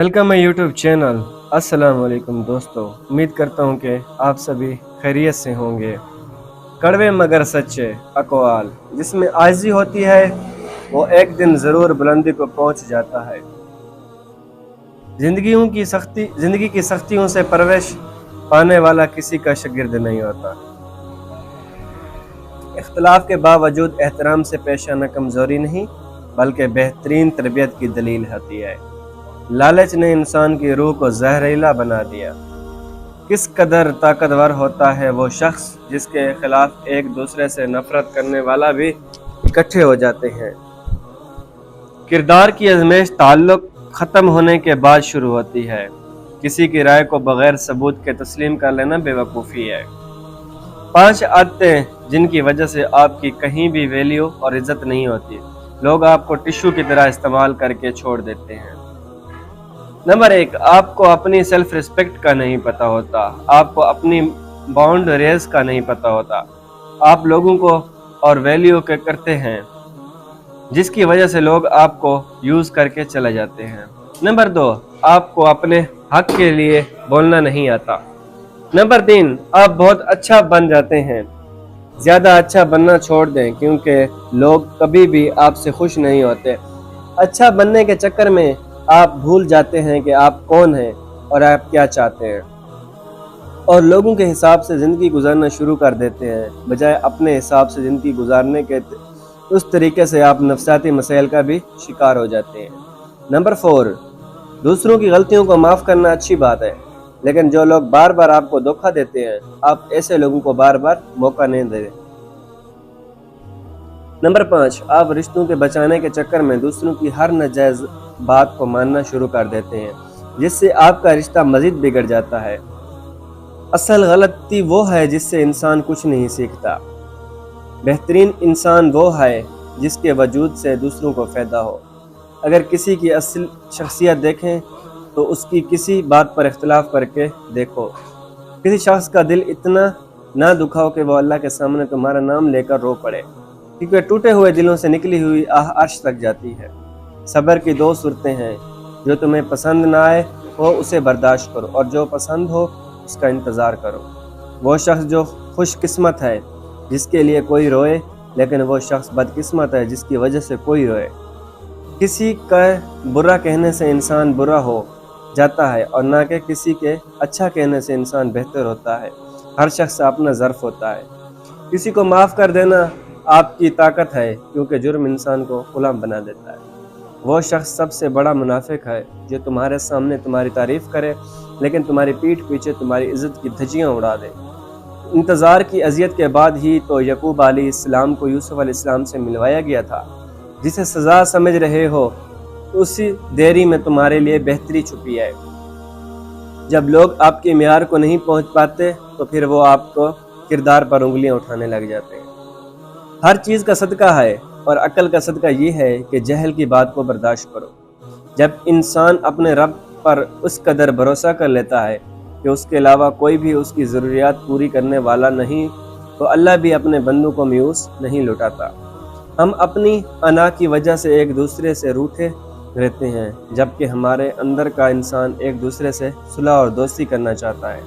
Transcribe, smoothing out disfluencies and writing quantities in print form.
Welcome my YouTube channel. अस्सलाम वालेकुम दोस्तों, उम्मीद करता हूँ कि आप सभी खैरियत से होंगे। कड़वे मगर सच्चे अक़वाल जिसमें आजिज़ी होती है वो एक दिन ज़रूर बुलंदी को पहुँच जाता है। ज़िंदगी की सख्तियों से परवरिश पाने वाला किसी का शागिर्द नहीं होता। इख्तिलाफ के बावजूद एहतराम से पेश आना कमज़ोरी नहीं बल्कि बेहतरीन तरबियत की दलील होती है। लालच ने इंसान की रूह को जहरीला बना दिया। किस कदर ताकतवर होता है वो शख्स जिसके खिलाफ एक दूसरे से नफरत करने वाला भी इकट्ठे हो जाते हैं। किरदार की आजमाइश ताल्लुक ख़त्म होने के बाद शुरू होती है। किसी की राय को बगैर सबूत के तस्लीम कर लेना बेवकूफ़ी है। 5 आदतें जिनकी वजह से आपकी कहीं भी वैल्यू और इज्जत नहीं होती। लोग आपको टिश्यू की तरह इस्तेमाल करके छोड़ देते हैं। नंबर 1, आपको अपनी सेल्फ रिस्पेक्ट का नहीं पता होता। आपको अपनी बाउंड्रीज का नहीं पता होता। आप लोगों को और वैल्यू के करते हैं जिसकी वजह से लोग आपको यूज़ करके चले जाते हैं। नंबर 2, आपको अपने हक के लिए बोलना नहीं आता। नंबर 3, आप बहुत अच्छा बन जाते हैं। ज़्यादा अच्छा बनना छोड़ दें क्योंकि लोग कभी भी आपसे खुश नहीं होते। अच्छा बनने के चक्कर में आप भूल जाते हैं कि आप कौन हैं और आप क्या चाहते हैं और लोगों के हिसाब से ज़िंदगी गुजारना शुरू कर देते हैं बजाय अपने हिसाब से ज़िंदगी गुजारने के। उस तरीके से आप नफसियाती मसाइल का भी शिकार हो जाते हैं। नंबर 4, दूसरों की गलतियों को माफ़ करना अच्छी बात है, लेकिन जो लोग बार बार आपको धोखा देते हैं आप ऐसे लोगों को बार बार मौका नहीं दें। नंबर 5, आप रिश्तों के बचाने के चक्कर में दूसरों की हर नाजायज़ बात को मानना शुरू कर देते हैं जिससे आपका रिश्ता मज़ीद बिगड़ जाता है। असल गलती वो है जिससे इंसान कुछ नहीं सीखता। बेहतरीन इंसान वो है जिसके वजूद से दूसरों को फ़ायदा हो। अगर किसी की असल शख्सियत देखें तो उसकी किसी बात पर इख्तिलाफ करके देखो। किसी शख्स का दिल इतना ना दुखाओ कि वो अल्लाह के सामने तुम्हारा नाम लेकर रो पड़े, क्योंकि टूटे हुए दिलों से निकली हुई आह अर्श तक जाती है। सब्र की 2 सूरतें हैं, जो तुम्हें पसंद ना आए वो उसे बर्दाश्त करो और जो पसंद हो उसका इंतज़ार करो। वो शख्स जो खुशकिस्मत है जिसके लिए कोई रोए, लेकिन वो शख्स बदकिस्मत है जिसकी वजह से कोई रोए। किसी का बुरा कहने से इंसान बुरा हो जाता है और ना कि किसी के अच्छा कहने से इंसान बेहतर होता है। हर शख्स अपना ज़र्फ़ होता है। किसी को माफ़ कर देना आपकी ताकत है क्योंकि जुर्म इंसान को गुलाम बना देता है। वो शख्स सबसे बड़ा मुनाफिक है जो तुम्हारे सामने तुम्हारी तारीफ़ करे लेकिन तुम्हारी पीठ पीछे तुम्हारी इज़्ज़त की धज्जियाँ उड़ा दे। इंतज़ार की अज़ियत के बाद ही तो यकूब अलैहिस्सलाम को यूसुफ अलैहिस्सलाम से मिलवाया गया था। जिसे सज़ा समझ रहे हो उसी देरी में तुम्हारे लिए बेहतरी छुपी है। जब लोग आपके मियार को नहीं पहुँच पाते तो फिर वो आपको किरदार पर उंगलियाँ उठाने लग जाते हैं। हर चीज़ का सदका है और अक्ल का सदका ये है कि जहल की बात को बर्दाश्त करो। जब इंसान अपने रब पर उस कदर भरोसा कर लेता है कि उसके अलावा कोई भी उसकी ज़रूरियात पूरी करने वाला नहीं, तो अल्लाह भी अपने बंदों को मायूस नहीं लौटाता। हम अपनी अना की वजह से एक दूसरे से रूठे रहते हैं, जबकि हमारे अंदर का इंसान एक दूसरे से सुलह और दोस्ती करना चाहता है।